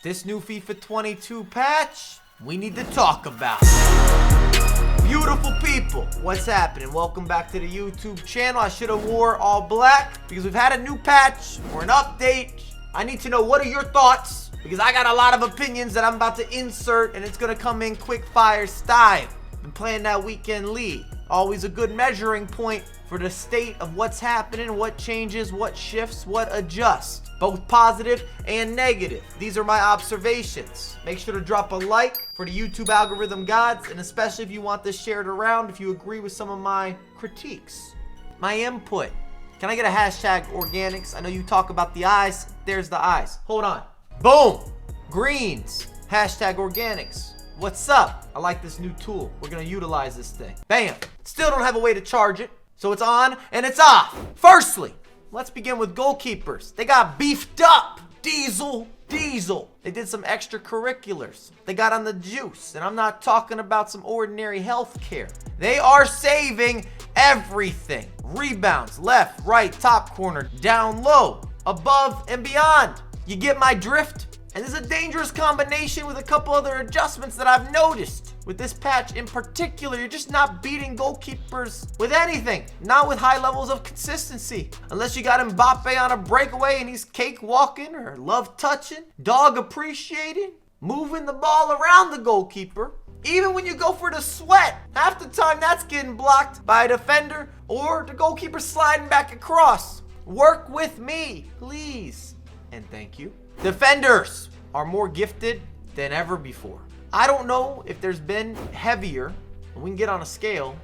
This new FIFA 22 patch, we need to talk about. Beautiful people, what's happening? Welcome back to the YouTube channel. I should have wore all black because we've had a new patch or an update. I need to know, what are your thoughts? Because I got a lot of opinions that I'm about to insert, and it's gonna come in quick fire style. Been playing that weekend league. Always a good measuring point for the state of what's happening, what changes, what shifts, what adjusts. Both positive and negative. These are my observations. Make sure to drop a like for the YouTube algorithm gods, and especially if you want this shared around, if you agree with some of my critiques. My input. Can I get a hashtag organics? I know you talk about the eyes. There's the eyes. Hold on. Boom. Greens. Hashtag organics. What's up? I like this new tool. We're gonna utilize this thing. Bam. Still don't have a way to charge it, so it's on and it's off. Firstly, let's begin with goalkeepers. They got beefed up. Diesel. They did some extracurriculars. They got on the juice, and I'm not talking about some ordinary health care. They are saving everything. Rebounds, left, right, top corner, down low, above and beyond. You get my drift? And this is a dangerous combination with a couple other adjustments that I've noticed. With this patch in particular, you're just not beating goalkeepers with anything. Not with high levels of consistency. Unless you got Mbappe on a breakaway and he's cakewalking or love touching, dog appreciating, moving the ball around the goalkeeper. Even when you go for the sweat, half the time that's getting blocked by a defender or the goalkeeper sliding back across. Work with me, please. And thank you. Defenders are more gifted than ever before. I don't know if there's been heavier, we can get on a scale,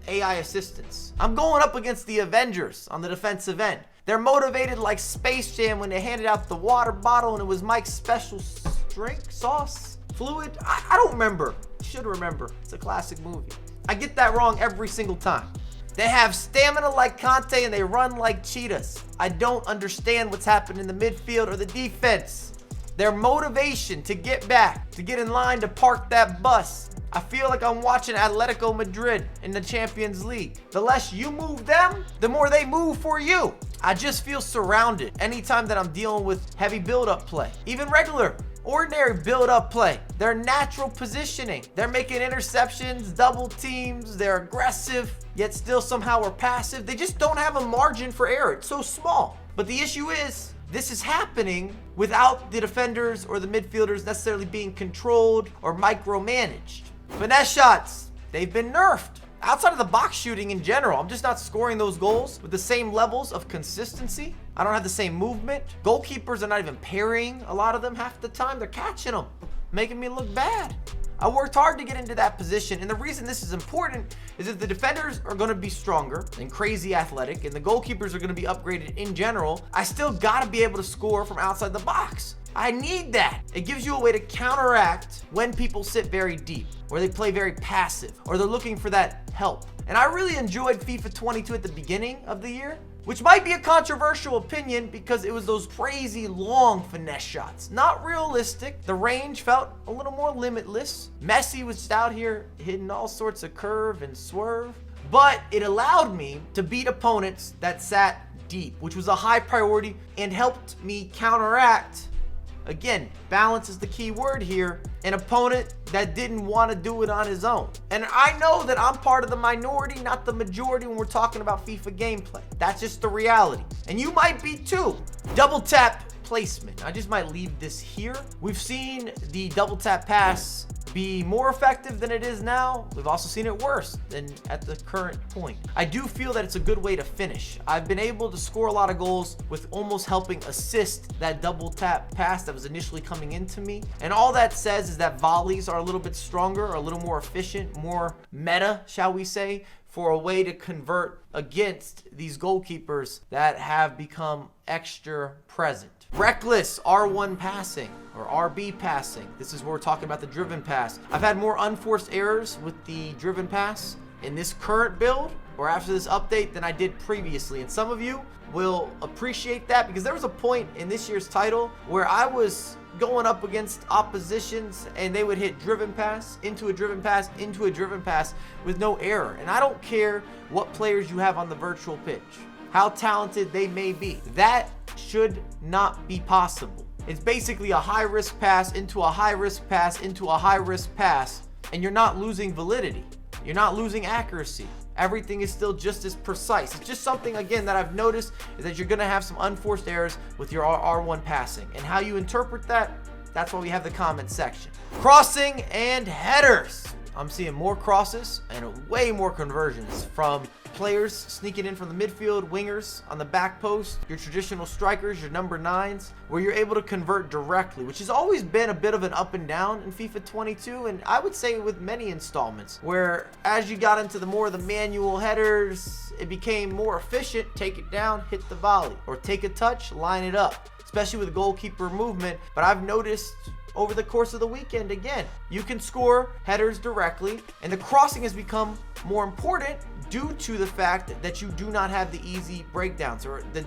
AI assistance. I'm going up against the Avengers on the defensive end. They're motivated like Space Jam when they handed out the water bottle and it was Mike's special drink, sauce, fluid. I don't remember. Should remember. It's a classic movie. I get that wrong every single time. They have stamina like Conte and they run like cheetahs. I don't understand what's happened in the midfield or the defense. Their motivation to get back, to get in line to park that bus. I feel like I'm watching Atletico Madrid in the Champions League. The less you move them, the more they move for you. I just feel surrounded anytime that I'm dealing with heavy build-up play. Even regular, ordinary build-up play. Their natural positioning. They're making interceptions, double teams, they're aggressive, yet still somehow are passive. They just don't have a margin for error. It's so small. But the issue is, this is happening without the defenders or the midfielders necessarily being controlled or micromanaged. Finesse shots, they've been nerfed. Outside of the box shooting in general, I'm just not scoring those goals with the same levels of consistency. I don't have the same movement. Goalkeepers are not even parrying a lot of them half the time. They're catching them, making me look bad. I worked hard to get into that position, and the reason this is important is that the defenders are going to be stronger and crazy athletic, and the goalkeepers are going to be upgraded in general. I still got to be able to score from outside the box. I need that. It gives you a way to counteract when people sit very deep, or they play very passive, or they're looking for that help. And I really enjoyed FIFA 22 at the beginning of the year, which might be a controversial opinion because it was those crazy long finesse shots. Not realistic. The range felt a little more limitless. Messi was just out here hitting all sorts of curve and swerve. But it allowed me to beat opponents that sat deep, which was a high priority and helped me counteract. Again, balance is the key word here. An opponent that didn't want to do it on his own. And I know that I'm part of the minority, not the majority when we're talking about FIFA gameplay. That's just the reality. And you might be too. Double tap placement. I just might leave this here. We've seen the double tap pass be more effective than it is now. We've also seen it worse than at the current point. I do feel that it's a good way to finish. I've been able to score a lot of goals with almost helping assist that double tap pass that was initially coming into me. And all that says is that volleys are a little bit stronger, a little more efficient, more meta, shall we say, for a way to convert against these goalkeepers that have become extra present. Reckless R1 passing or RB passing. This is where we're talking about the driven pass. I've had more unforced errors with the driven pass in this current build or after this update than I did previously. And some of you will appreciate that because there was a point in this year's title where I was going up against oppositions and they would hit driven pass into a driven pass into a driven pass with no error. And I don't care what players you have on the virtual pitch, how talented they may be. That should not be possible. It's basically a high-risk pass into a high-risk pass into a high-risk pass, and you're not losing validity. You're not losing accuracy. Everything is still just as precise. It's just something, again, that I've noticed is that you're going to have some unforced errors with your R1 passing. And how you interpret that, that's why we have the comment section. Crossing and headers. I'm seeing more crosses and way more conversions from players sneaking in from the midfield, wingers on the back post, your traditional strikers, your number 9s, where you're able to convert directly, which has always been a bit of an up and down in FIFA 22, and I would say with many installments, where as you got into the more of the manual headers, it became more efficient. Take it down, hit the volley, or take a touch, line it up, especially with goalkeeper movement. But I've noticed over the course of the weekend, again, you can score headers directly, and the crossing has become more important due to the fact that you do not have the easy breakdowns, or the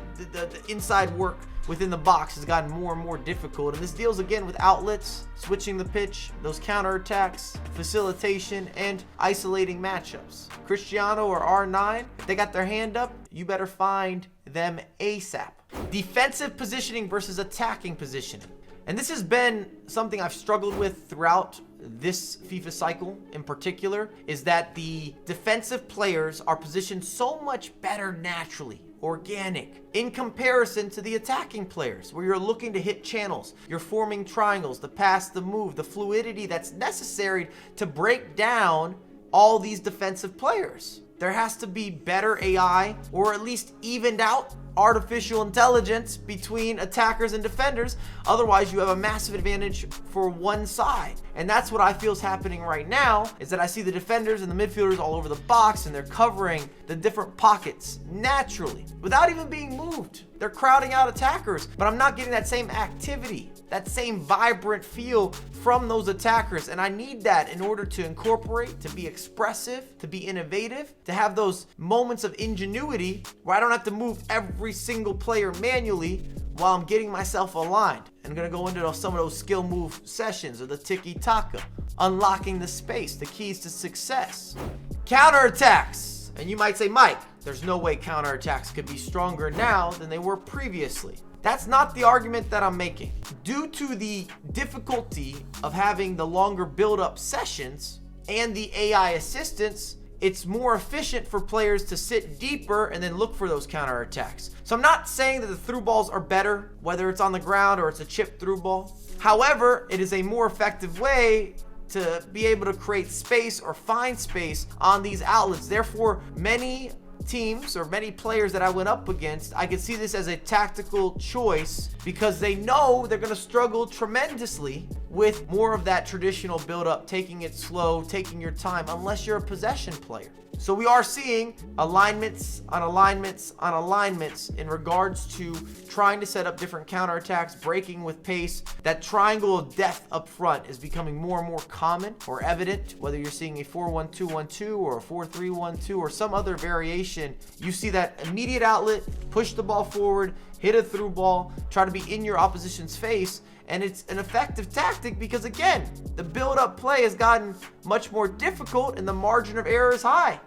inside work within the box has gotten more and more difficult. And this deals again with outlets, switching the pitch, those counterattacks, facilitation, and isolating matchups. Cristiano or R9, if they got their hand up, you better find them ASAP. Defensive positioning versus attacking positioning. And this has been something I've struggled with throughout this FIFA cycle in particular, is that the defensive players are positioned so much better naturally, organic, in comparison to the attacking players, where you're looking to hit channels, you're forming triangles, the pass, the move, the fluidity that's necessary to break down all these defensive players. There has to be better AI, or at least evened out artificial intelligence between attackers and defenders. Otherwise, you have a massive advantage for one side. And that's what I feel is happening right now, is that I see the defenders and the midfielders all over the box, and they're covering the different pockets naturally without even being moved. They're crowding out attackers, but I'm not getting that same activity, that same vibrant feel from those attackers. And I need that in order to incorporate, to be expressive, to be innovative, to have those moments of ingenuity where I don't have to move every single player manually while I'm getting myself aligned. I'm gonna go into some of those skill move sessions, or the tiki-taka, unlocking the space, the keys to success. Counterattacks. And you might say, Mike, there's no way counterattacks could be stronger now than they were previously. That's not the argument that I'm making. Due to the difficulty of having the longer build-up sessions and the AI assistance, it's more efficient for players to sit deeper and then look for those counterattacks. So I'm not saying that the through balls are better, whether it's on the ground or it's a chip through ball. However, it is a more effective way to be able to create space or find space on these outlets. Therefore, many teams or many players that I went up against, I could see this as a tactical choice, because they know they're going to struggle tremendously with more of that traditional build-up, taking it slow, taking your time, unless you're a possession player. So we are seeing alignments on alignments on alignments in regards to trying to set up different counterattacks, breaking with pace. That triangle of death up front is becoming more and more common or evident, whether you're seeing a 4-1-2-1-2 or a 4-3-1-2 or some other variation. You see that immediate outlet, push the ball forward, hit a through ball, try to be in your opposition's face. And it's an effective tactic because, again, the build-up play has gotten much more difficult and the margin of error is high.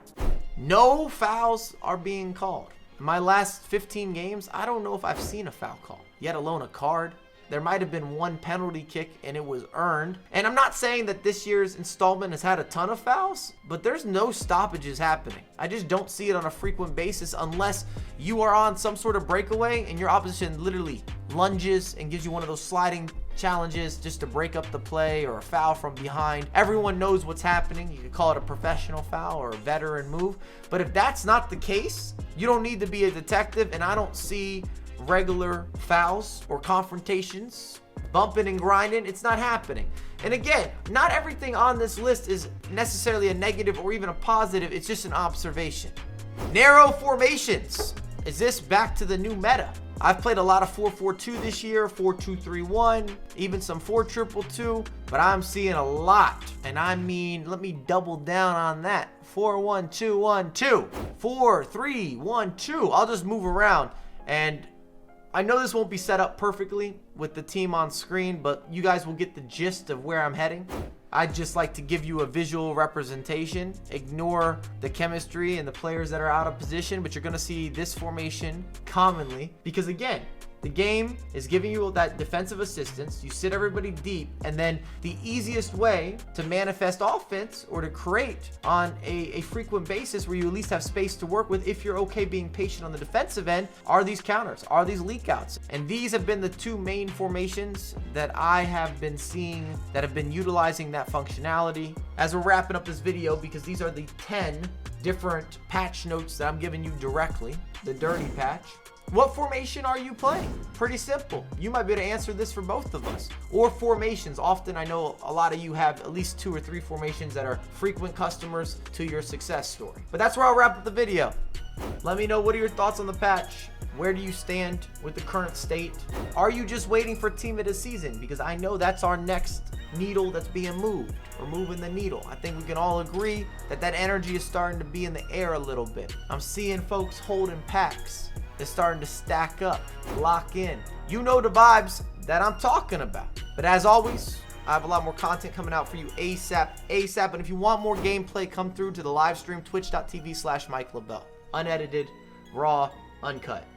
No fouls are being called. In my last 15 games, I don't know if I've seen a foul call, yet alone a card. There might have been one penalty kick and it was earned. And I'm not saying that this year's installment has had a ton of fouls, but there's no stoppages happening. I just don't see it on a frequent basis unless you are on some sort of breakaway and your opposition literally lunges and gives you one of those sliding challenges just to break up the play, or a foul from behind. Everyone knows what's happening. You could call it a professional foul or a veteran move. But if that's not the case, you don't need to be a detective, and I don't see regular fouls or confrontations, bumping and grinding. It's not happening. And again, not everything on this list is necessarily a negative or even a positive. It's just an observation. Narrow formations. Is this back to the new meta? I've played a lot of 4-4-2 this year, 4-2-3-1, even some 4-2-2, but I'm seeing a lot. And I mean, let me double down on that. 4-1-2-1-2, 4-3-1-2. I'll just move around. And I know this won't be set up perfectly with the team on screen, but you guys will get the gist of where I'm heading. I'd just like to give you a visual representation. Ignore the chemistry and the players that are out of position, but you're going to see this formation commonly because, again, The game is giving you that defensive assistance. You sit everybody deep, and then the easiest way to manifest offense or to create on a frequent basis where you at least have space to work with if you're okay being patient on the defensive end are these counters, are these leak outs. And these have been the two main formations that I have been seeing that have been utilizing that functionality. As we're wrapping up this video, because these are the 10 different patch notes that I'm giving you directly, the dirty patch. What formation are you playing? Pretty simple. You might be able to answer this for both of us. Or formations. Often I know a lot of you have at least 2 or 3 formations that are frequent customers to your success story. But that's where I'll wrap up the video. Let me know, what are your thoughts on the patch? Where do you stand with the current state? Are you just waiting for team of the season? Because I know that's our next needle that's being moved. We're moving the needle. I think we can all agree that that energy is starting to be in the air a little bit. I'm seeing folks holding packs. It's starting to stack up, lock in. You know the vibes that I'm talking about. But as always, I have a lot more content coming out for you ASAP. And if you want more gameplay, come through to the live stream, twitch.tv/Mike LaBelle. Unedited, raw, uncut.